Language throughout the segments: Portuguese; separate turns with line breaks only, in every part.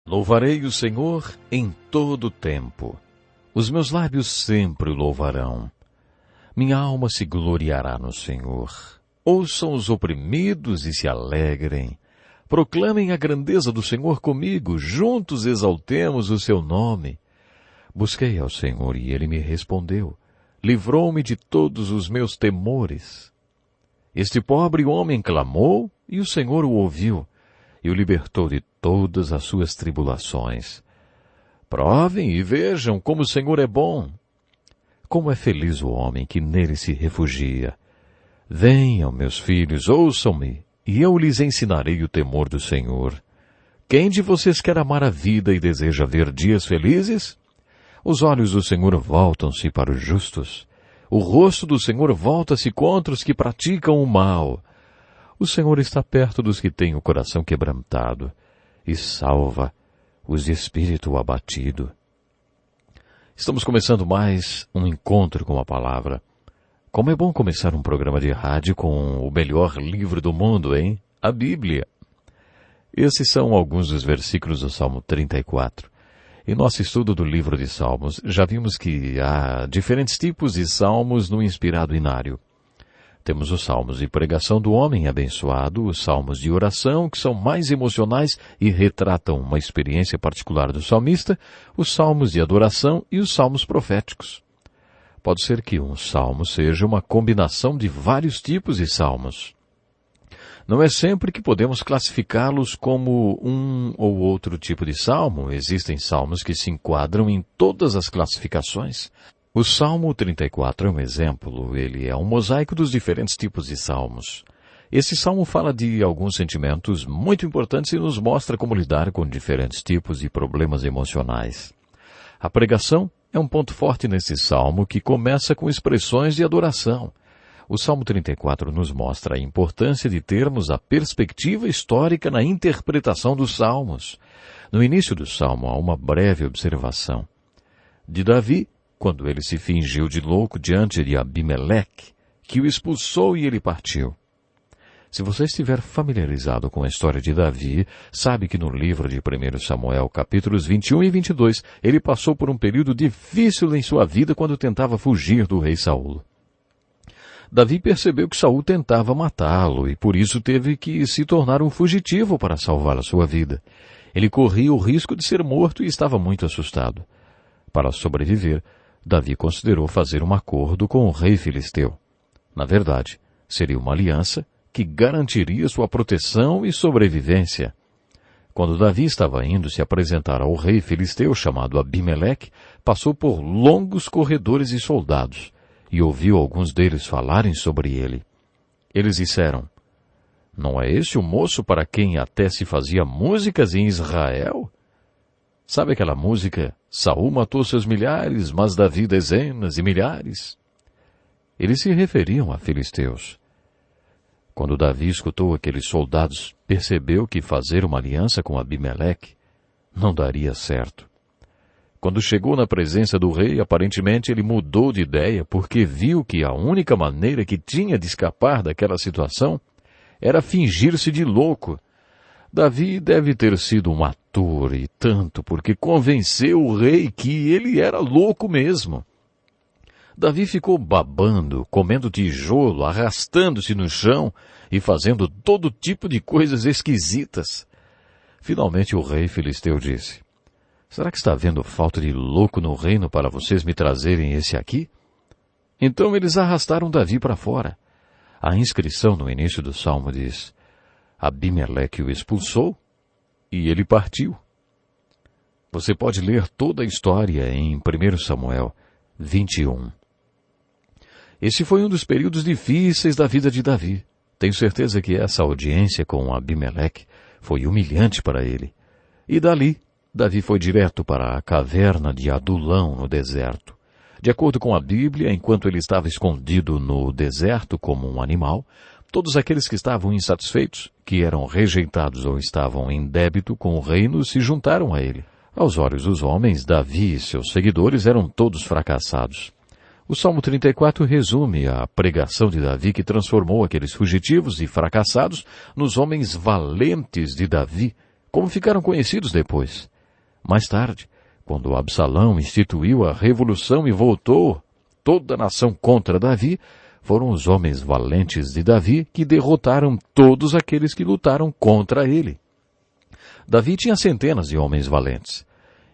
Louvarei o Senhor em todo o tempo. Os meus lábios sempre o louvarão. Minha alma se gloriará no Senhor. Ouçam os oprimidos e se alegrem. Proclamem a grandeza do Senhor comigo, juntos exaltemos o seu nome. Busquei ao Senhor e ele me respondeu. Livrou-me de todos os meus temores. Este pobre homem clamou e o Senhor o ouviu e o libertou de todas as suas tribulações. Provem e vejam como o Senhor é bom. Como é feliz o homem que nele se refugia. Venham, meus filhos, ouçam-me, e eu lhes ensinarei o temor do Senhor. Quem de vocês quer amar a vida e deseja ver dias felizes? Os olhos do Senhor voltam-se para os justos. O rosto do Senhor volta-se contra os que praticam o mal. O Senhor está perto dos que têm o coração quebrantado e salva os de espírito abatido. Estamos começando mais um encontro com a palavra. Como é bom começar um programa de rádio com o melhor livro do mundo, hein? A Bíblia. Esses são alguns dos versículos do Salmo 34. Em nosso estudo do livro de Salmos, já vimos que há diferentes tipos de salmos no inspirado inário. Temos os salmos de pregação do homem abençoado, os salmos de oração, que são mais emocionais e retratam uma experiência particular do salmista, os salmos de adoração e os salmos proféticos. Pode ser que um salmo seja uma combinação de vários tipos de salmos. Não é sempre que podemos classificá-los como um ou outro tipo de salmo. Existem salmos que se enquadram em todas as classificações. O Salmo 34 é um exemplo, ele é um mosaico dos diferentes tipos de salmos. Esse salmo fala de alguns sentimentos muito importantes e nos mostra como lidar com diferentes tipos de problemas emocionais. A pregação é um ponto forte nesse salmo que começa com expressões de adoração. O Salmo 34 nos mostra a importância de termos a perspectiva histórica na interpretação dos salmos. No início do salmo há uma breve observação de Davi, quando ele se fingiu de louco diante de Abimeleque, que o expulsou e ele partiu. Se você estiver familiarizado com a história de Davi, sabe que no livro de 1 Samuel, capítulos 21 e 22, ele passou por um período difícil em sua vida quando tentava fugir do rei Saul. Davi percebeu que Saul tentava matá-lo e por isso teve que se tornar um fugitivo para salvar a sua vida. Ele corria o risco de ser morto e estava muito assustado. Para sobreviver, Davi considerou fazer um acordo com o rei filisteu. Na verdade, seria uma aliança que garantiria sua proteção e sobrevivência. Quando Davi estava indo se apresentar ao rei filisteu chamado Abimeleque, passou por longos corredores de soldados e ouviu alguns deles falarem sobre ele. Eles disseram, "Não é este o moço para quem até se fazia músicas em Israel?" Sabe aquela música, Saul matou seus milhares, mas Davi dezenas e milhares? Eles se referiam a filisteus. Quando Davi escutou aqueles soldados, percebeu que fazer uma aliança com Abimeleque não daria certo. Quando chegou na presença do rei, aparentemente ele mudou de ideia porque viu que a única maneira que tinha de escapar daquela situação era fingir-se de louco. Davi deve ter sido um ator e tanto porque convenceu o rei que ele era louco mesmo. Davi ficou babando, comendo tijolo, arrastando-se no chão e fazendo todo tipo de coisas esquisitas. Finalmente o rei filisteu disse, "Será que está havendo falta de louco no reino para vocês me trazerem esse aqui?" Então eles arrastaram Davi para fora. A inscrição no início do salmo diz, Abimeleque o expulsou e ele partiu. Você pode ler toda a história em 1 Samuel 21. Esse foi um dos períodos difíceis da vida de Davi. Tenho certeza que essa audiência com Abimeleque foi humilhante para ele. E dali, Davi foi direto para a caverna de Adulão no deserto. De acordo com a Bíblia, enquanto ele estava escondido no deserto como um animal, todos aqueles que estavam insatisfeitos, que eram rejeitados ou estavam em débito com o reino, se juntaram a ele. Aos olhos dos homens, Davi e seus seguidores eram todos fracassados. O Salmo 34 resume a pregação de Davi que transformou aqueles fugitivos e fracassados nos homens valentes de Davi, como ficaram conhecidos depois. Mais tarde, quando Absalão instituiu a revolução e voltou toda a nação contra Davi, foram os homens valentes de Davi que derrotaram todos aqueles que lutaram contra ele. Davi tinha centenas de homens valentes.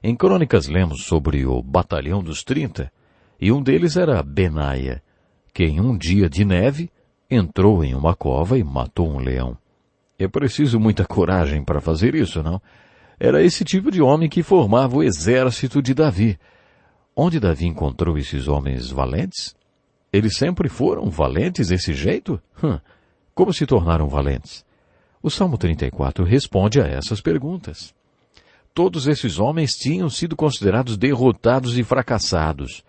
Em Crônicas lemos sobre o Batalhão dos 30, e um deles era Benaia, que em um dia de neve entrou em uma cova e matou um leão. É preciso muita coragem para fazer isso, não? Era esse tipo de homem que formava o exército de Davi. Onde Davi encontrou esses homens valentes? Eles sempre foram valentes desse jeito? Como se tornaram valentes? O Salmo 34 responde a essas perguntas. Todos esses homens tinham sido considerados derrotados e fracassados.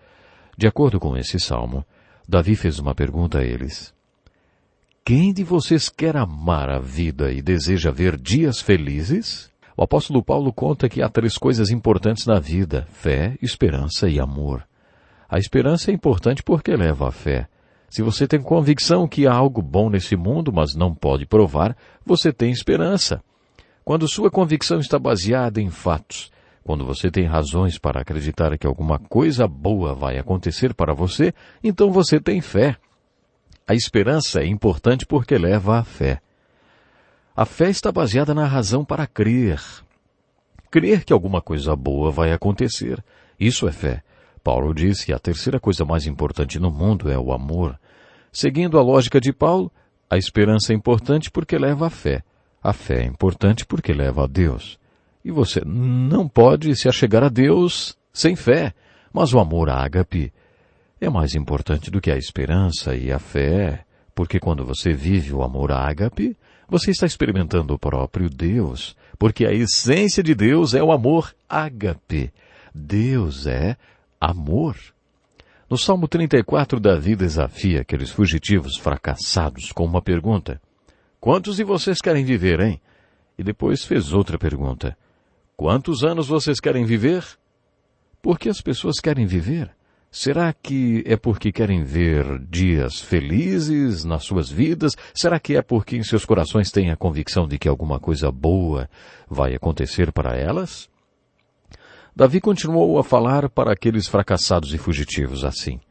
De acordo com esse salmo, Davi fez uma pergunta a eles. Quem de vocês quer amar a vida e deseja ver dias felizes? O apóstolo Paulo conta que há 3 coisas importantes na vida: fé, esperança e amor. A esperança é importante porque leva à fé. Se você tem convicção que há algo bom nesse mundo, mas não pode provar, você tem esperança. Quando sua convicção está baseada em fatos, quando você tem razões para acreditar que alguma coisa boa vai acontecer para você, então você tem fé. A esperança é importante porque leva à fé. A fé está baseada na razão para crer. Crer que alguma coisa boa vai acontecer. Isso é fé. Paulo diz que a 3ª coisa mais importante no mundo é o amor. Seguindo a lógica de Paulo, a esperança é importante porque leva à fé. A fé é importante porque leva a Deus. E você não pode se achegar a Deus sem fé. Mas o amor ágape é mais importante do que a esperança e a fé, porque quando você vive o amor ágape, você está experimentando o próprio Deus, porque a essência de Deus é o amor ágape. Deus é amor. No Salmo 34, Davi desafia aqueles fugitivos fracassados com uma pergunta. Quantos de vocês querem viver, hein? E depois fez outra pergunta. Quantos anos vocês querem viver? Por que as pessoas querem viver? Será que é porque querem ver dias felizes nas suas vidas? Será que é porque em seus corações têm a convicção de que alguma coisa boa vai acontecer para elas? Davi continuou a falar para aqueles fracassados e fugitivos assim.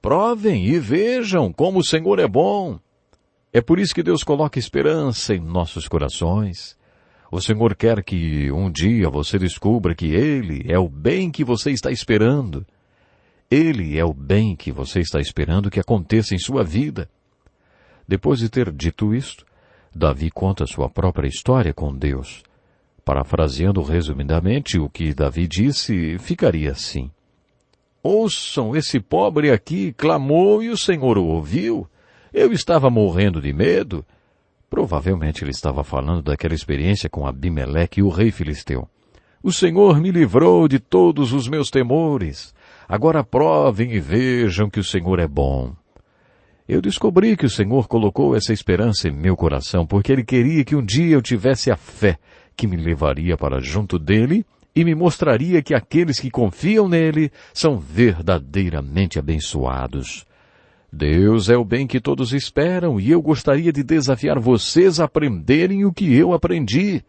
Provem e vejam como o Senhor é bom. É por isso que Deus coloca esperança em nossos corações. O Senhor quer que um dia você descubra que Ele é o bem que você está esperando. Ele é o bem que você está esperando que aconteça em sua vida. Depois de ter dito isto, Davi conta sua própria história com Deus. Parafraseando resumidamente o que Davi disse, ficaria assim. Ouçam, esse pobre aqui clamou e o Senhor o ouviu. Eu estava morrendo de medo. Provavelmente ele estava falando daquela experiência com Abimeleque e o rei filisteu. O Senhor me livrou de todos os meus temores. Agora provem e vejam que o Senhor é bom. Eu descobri que o Senhor colocou essa esperança em meu coração porque Ele queria que um dia eu tivesse a fé que me levaria para junto dEle e me mostraria que aqueles que confiam nele são verdadeiramente abençoados. Deus é o bem que todos esperam e eu gostaria de desafiar vocês a aprenderem o que eu aprendi.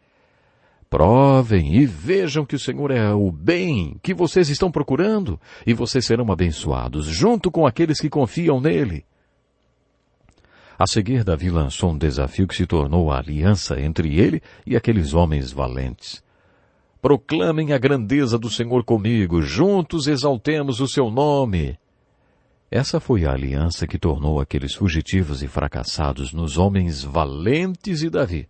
Provem e vejam que o Senhor é o bem que vocês estão procurando e vocês serão abençoados junto com aqueles que confiam nele. A seguir, Davi lançou um desafio que se tornou a aliança entre ele e aqueles homens valentes. Proclamem a grandeza do Senhor comigo, juntos exaltemos o seu nome. Essa foi a aliança que tornou aqueles fugitivos e fracassados nos homens valentes de Davi.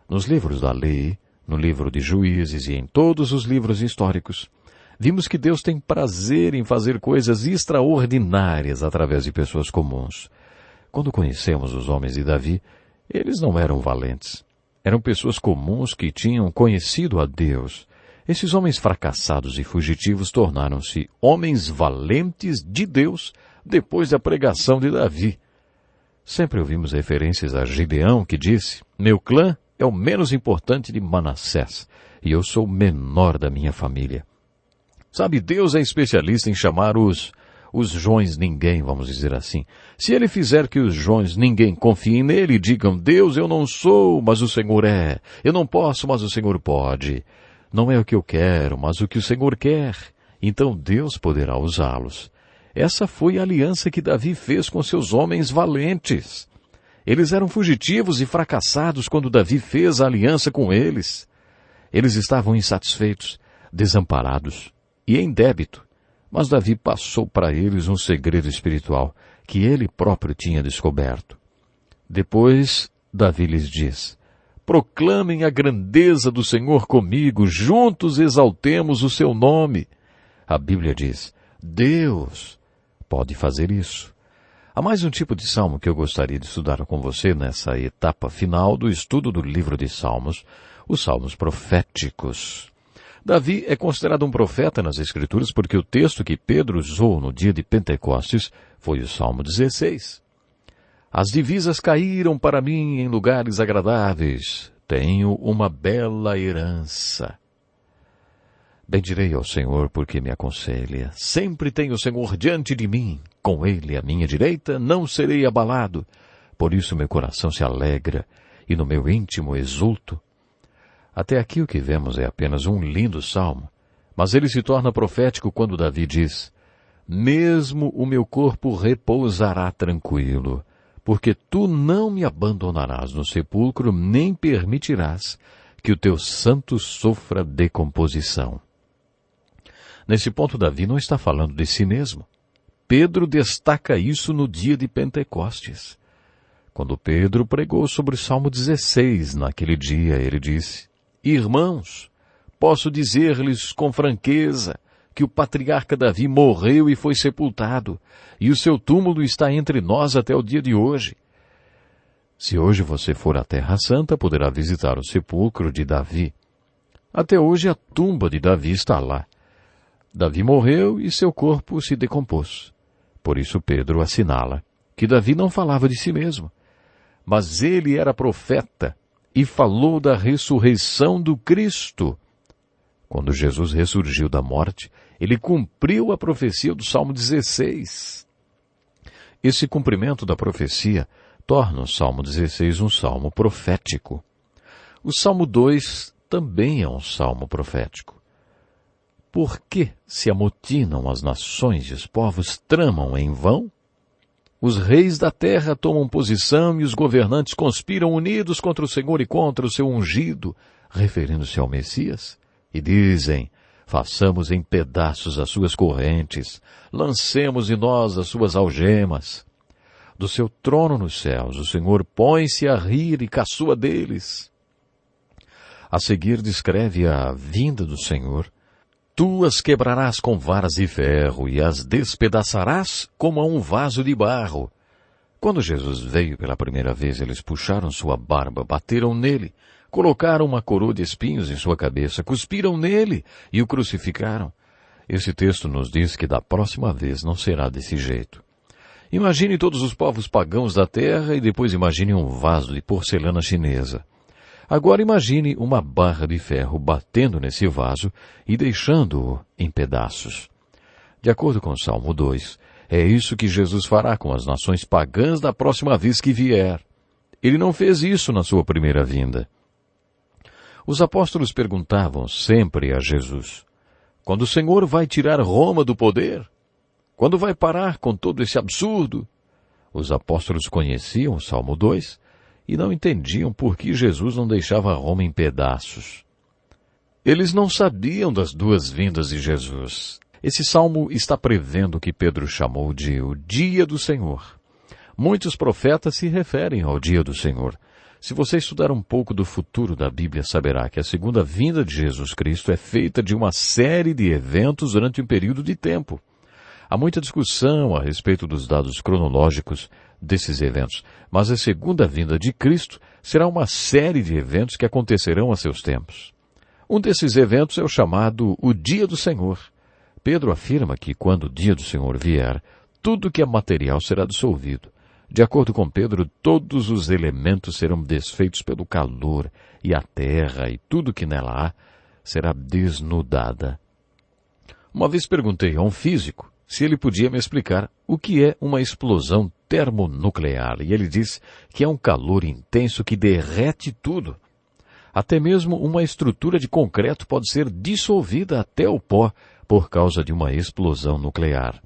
Nos livros da lei, no livro de Juízes e em todos os livros históricos, vimos que Deus tem prazer em fazer coisas extraordinárias através de pessoas comuns. Quando conhecemos os homens de Davi, eles não eram valentes. Eram pessoas comuns que tinham conhecido a Deus. Esses homens fracassados e fugitivos tornaram-se homens valentes de Deus depois da pregação de Davi. Sempre ouvimos referências a Gideão que disse, meu clã é o menos importante de Manassés, e eu sou o menor da minha família. Sabe, Deus é especialista em chamar os Joões ninguém, vamos dizer assim. Se ele fizer que os Joões ninguém confiem nele e digam, Deus, eu não sou, mas o Senhor é. Eu não posso, mas o Senhor pode. Não é o que eu quero, mas o que o Senhor quer. Então Deus poderá usá-los. Essa foi a aliança que Davi fez com seus homens valentes. Eles eram fugitivos e fracassados quando Davi fez a aliança com eles. Eles estavam insatisfeitos, desamparados e em débito. Mas Davi passou para eles um segredo espiritual que ele próprio tinha descoberto. Depois, Davi lhes diz: proclamem a grandeza do Senhor comigo, juntos exaltemos o seu nome. A Bíblia diz: Deus pode fazer isso. Há mais um tipo de salmo que eu gostaria de estudar com você nessa etapa final do estudo do livro de Salmos, os salmos proféticos. Davi é considerado um profeta nas Escrituras porque o texto que Pedro usou no dia de Pentecostes foi o Salmo 16. As divisas caíram para mim em lugares agradáveis. Tenho uma bela herança. Bendirei ao Senhor porque me aconselha. Sempre tenho o Senhor diante de mim. Com ele à minha direita não serei abalado. Por isso meu coração se alegra e no meu íntimo exulto. Até aqui o que vemos é apenas um lindo salmo, mas ele se torna profético quando Davi diz: mesmo o meu corpo repousará tranquilo, porque tu não me abandonarás no sepulcro, nem permitirás que o teu santo sofra decomposição. Nesse ponto, Davi não está falando de si mesmo. Pedro destaca isso no dia de Pentecostes. Quando Pedro pregou sobre o Salmo 16, naquele dia, ele disse: irmãos, posso dizer-lhes com franqueza que o patriarca Davi morreu e foi sepultado, e o seu túmulo está entre nós até o dia de hoje. Se hoje você for à Terra Santa, poderá visitar o sepulcro de Davi. Até hoje a tumba de Davi está lá. Davi morreu e seu corpo se decompôs. Por isso Pedro assinala que Davi não falava de si mesmo, mas ele era profeta e falou da ressurreição do Cristo. Quando Jesus ressurgiu da morte, ele cumpriu a profecia do Salmo 16. Esse cumprimento da profecia torna o Salmo 16 um salmo profético. O Salmo 2 também é um salmo profético. Por que se amotinam as nações e os povos tramam em vão? Os reis da terra tomam posição e os governantes conspiram unidos contra o Senhor e contra o seu ungido, referindo-se ao Messias, e dizem: façamos em pedaços as suas correntes, lancemos em nós as suas algemas. Do seu trono nos céus, o Senhor põe-se a rir e caçoa deles. A seguir descreve a vinda do Senhor. Tu as quebrarás com varas de ferro e as despedaçarás como a um vaso de barro. Quando Jesus veio pela primeira vez, eles puxaram sua barba, bateram nele, colocaram uma coroa de espinhos em sua cabeça, cuspiram nele e o crucificaram. Esse texto nos diz que da próxima vez não será desse jeito. Imagine todos os povos pagãos da terra e depois imagine um vaso de porcelana chinesa. Agora imagine uma barra de ferro batendo nesse vaso e deixando-o em pedaços. De acordo com o Salmo 2, é isso que Jesus fará com as nações pagãs da próxima vez que vier. Ele não fez isso na sua primeira vinda. Os apóstolos perguntavam sempre a Jesus: quando o Senhor vai tirar Roma do poder? Quando vai parar com todo esse absurdo? Os apóstolos conheciam o Salmo 2 e não entendiam por que Jesus não deixava Roma em pedaços. Eles não sabiam das duas vindas de Jesus. Esse salmo está prevendo o que Pedro chamou de o dia do Senhor. Muitos profetas se referem ao dia do Senhor. Se você estudar um pouco do futuro da Bíblia, saberá que a segunda vinda de Jesus Cristo é feita de uma série de eventos durante um período de tempo. Há muita discussão a respeito dos dados cronológicos desses eventos, mas a segunda vinda de Cristo será uma série de eventos que acontecerão a seus tempos. Um desses eventos é o chamado o Dia do Senhor. Pedro afirma que quando o Dia do Senhor vier, tudo que é material será dissolvido. De acordo com Pedro, todos os elementos serão desfeitos pelo calor, e a terra e tudo que nela há será desnudada. Uma vez perguntei a um físico se ele podia me explicar o que é uma explosão termonuclear, e ele disse que é um calor intenso que derrete tudo. Até mesmo uma estrutura de concreto pode ser dissolvida até o pó por causa de uma explosão nuclear.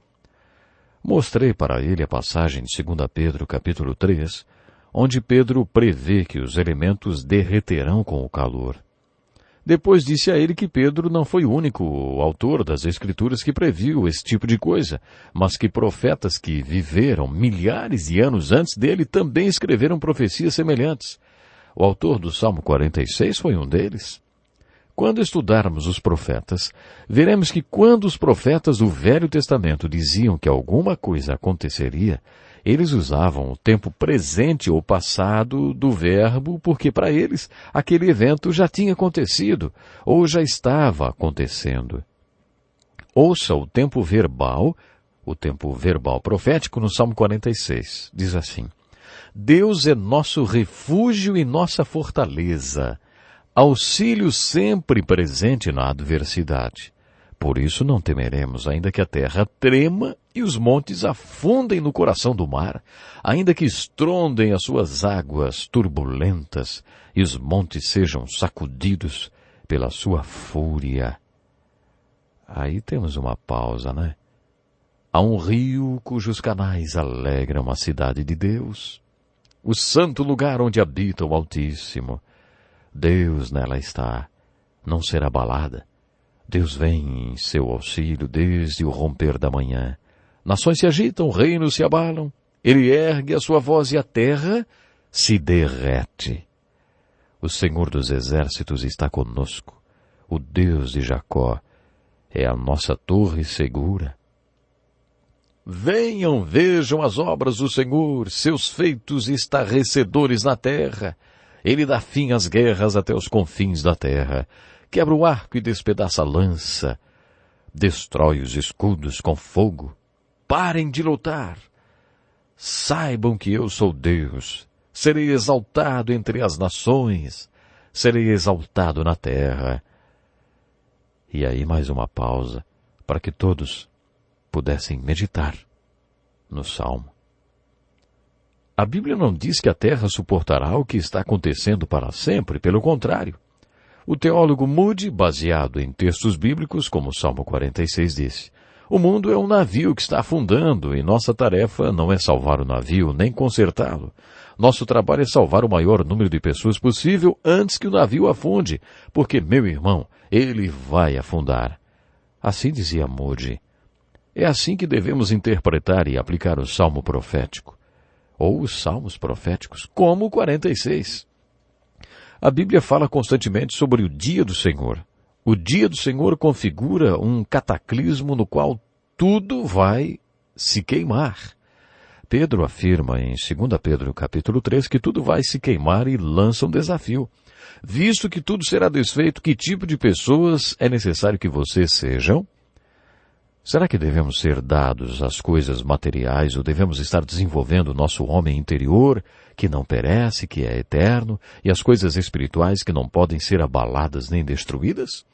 Mostrei para ele a passagem de 2 Pedro, capítulo 3, onde Pedro prevê que os elementos derreterão com o calor. Depois disse a ele que Pedro não foi o único autor das Escrituras que previu esse tipo de coisa, mas que profetas que viveram milhares de anos antes dele também escreveram profecias semelhantes. O autor do Salmo 46 foi um deles. Quando estudarmos os profetas, veremos que quando os profetas do Velho Testamento diziam que alguma coisa aconteceria, eles usavam o tempo presente ou passado do verbo porque para eles aquele evento já tinha acontecido ou já estava acontecendo. Ouça o tempo verbal profético no Salmo 46. Diz assim: Deus é nosso refúgio e nossa fortaleza, auxílio sempre presente na adversidade. Por isso não temeremos, ainda que a terra trema e os montes afundem no coração do mar, ainda que estrondem as suas águas turbulentas e os montes sejam sacudidos pela sua fúria. Aí temos uma pausa, né? Há um rio cujos canais alegram a cidade de Deus, o santo lugar onde habita o Altíssimo. Deus nela está, não será abalada. Deus vem em seu auxílio desde o romper da manhã. Nações se agitam, reinos se abalam. Ele ergue a sua voz e a terra se derrete. O Senhor dos Exércitos está conosco. O Deus de Jacó é a nossa torre segura. Venham, vejam as obras do Senhor, seus feitos estarrecedores na terra. Ele dá fim às guerras até os confins da terra. Quebra o arco e despedaça a lança. Destrói os escudos com fogo. Parem de lutar. Saibam que eu sou Deus. Serei exaltado entre as nações. Serei exaltado na terra. E aí mais uma pausa, para que todos pudessem meditar no Salmo. A Bíblia não diz que a terra suportará o que está acontecendo para sempre, pelo contrário. O teólogo Moody, baseado em textos bíblicos, como o Salmo 46 disse, o mundo é um navio que está afundando e nossa tarefa não é salvar o navio nem consertá-lo. Nosso trabalho é salvar o maior número de pessoas possível antes que o navio afunde, porque, meu irmão, ele vai afundar. Assim dizia Moody. É assim que devemos interpretar e aplicar o Salmo profético, ou os Salmos proféticos, como o 46. A Bíblia fala constantemente sobre o dia do Senhor. O dia do Senhor configura um cataclismo no qual tudo vai se queimar. Pedro afirma em 2 Pedro capítulo 3 que tudo vai se queimar e lança um desafio. Visto que tudo será desfeito, que tipo de pessoas é necessário que vocês sejam? Será que devemos ser dados às coisas materiais ou devemos estar desenvolvendo o nosso homem interior, que não perece, que é eterno, e as coisas espirituais que não podem ser abaladas nem destruídas?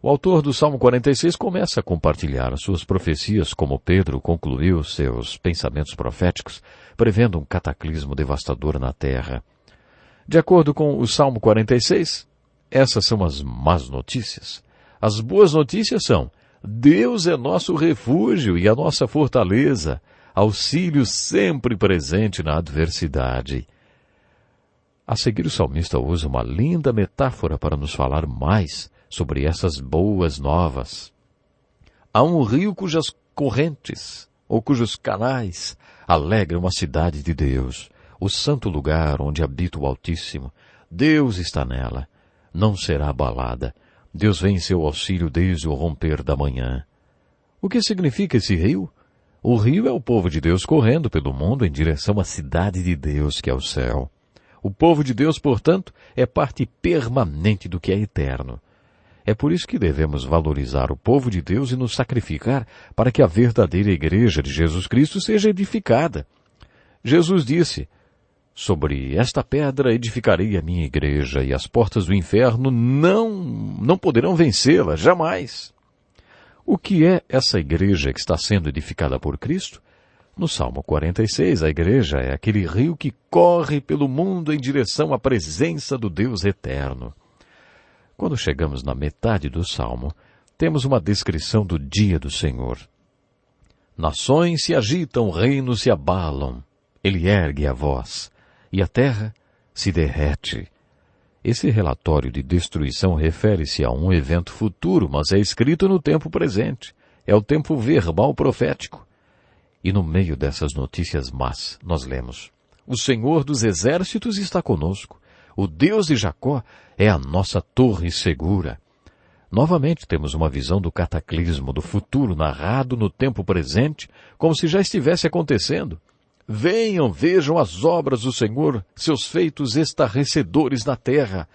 O autor do Salmo 46 começa a compartilhar as suas profecias como Pedro concluiu seus pensamentos proféticos, prevendo um cataclismo devastador na terra. De acordo com o Salmo 46, essas são as más notícias. As boas notícias são: Deus é nosso refúgio e a nossa fortaleza, auxílio sempre presente na adversidade. A seguir, o salmista usa uma linda metáfora para nos falar mais sobre essas boas novas. Há um rio cujas correntes, ou cujos canais, alegram a cidade de Deus, o santo lugar onde habita o Altíssimo. Deus está nela, não será abalada. Deus vem em seu auxílio desde o romper da manhã. O que significa esse rio? O rio é o povo de Deus correndo pelo mundo em direção à cidade de Deus, que é o céu. O povo de Deus, portanto, é parte permanente do que é eterno. É por isso que devemos valorizar o povo de Deus e nos sacrificar para que a verdadeira igreja de Jesus Cristo seja edificada. Jesus disse: sobre esta pedra edificarei a minha igreja, e as portas do inferno não poderão vencê-la, jamais. O que é essa igreja que está sendo edificada por Cristo? No Salmo 46, a igreja é aquele rio que corre pelo mundo em direção à presença do Deus eterno. Quando chegamos na metade do Salmo, temos uma descrição do dia do Senhor. Nações se agitam, reinos se abalam. Ele ergue a voz, e a terra se derrete. Esse relatório de destruição refere-se a um evento futuro, mas é escrito no tempo presente. É o tempo verbal profético. E no meio dessas notícias más, nós lemos: o Senhor dos exércitos está conosco. O Deus de Jacó é a nossa torre segura. Novamente temos uma visão do cataclismo, do futuro narrado no tempo presente, como se já estivesse acontecendo. Venham, vejam as obras do Senhor, seus feitos estarrecedores na terra.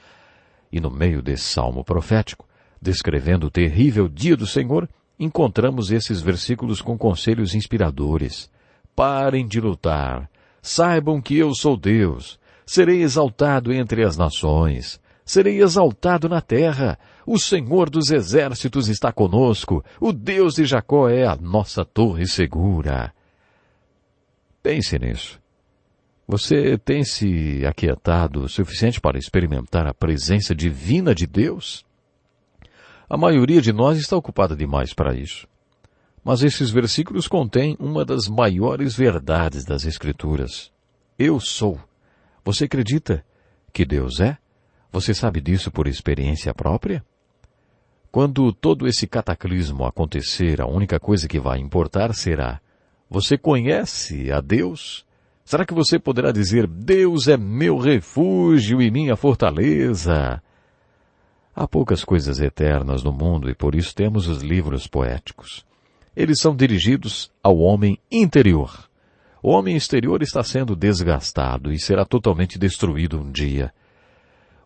E no meio desse salmo profético, descrevendo o terrível dia do Senhor, encontramos esses versículos com conselhos inspiradores. Parem de lutar. Saibam que eu sou Deus. Serei exaltado entre as nações. Serei exaltado na terra. O Senhor dos exércitos está conosco. O Deus de Jacó é a nossa torre segura. Pense nisso. Você tem se aquietado o suficiente para experimentar a presença divina de Deus? A maioria de nós está ocupada demais para isso. Mas esses versículos contêm uma das maiores verdades das Escrituras. Eu sou. Você acredita que Deus é? Você sabe disso por experiência própria? Quando todo esse cataclismo acontecer, a única coisa que vai importar será: você conhece a Deus? Será que você poderá dizer: Deus é meu refúgio e minha fortaleza? Há poucas coisas eternas no mundo e por isso temos os livros poéticos. Eles são dirigidos ao homem interior. O homem exterior está sendo desgastado e será totalmente destruído um dia.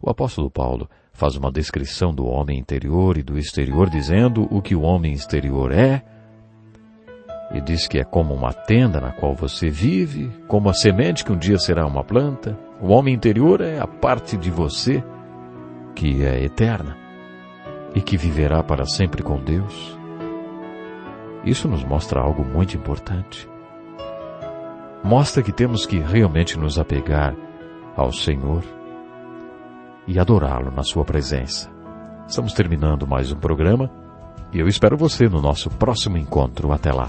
O apóstolo Paulo faz uma descrição do homem interior e do exterior, dizendo o que o homem exterior é, e diz que é como uma tenda na qual você vive, como a semente que um dia será uma planta. O homem interior é a parte de você que é eterna e que viverá para sempre com Deus. Isso nos mostra algo muito importante. Mostra que temos que realmente nos apegar ao Senhor e adorá-lo na sua presença. Estamos terminando mais um programa e eu espero você no nosso próximo encontro. Até lá.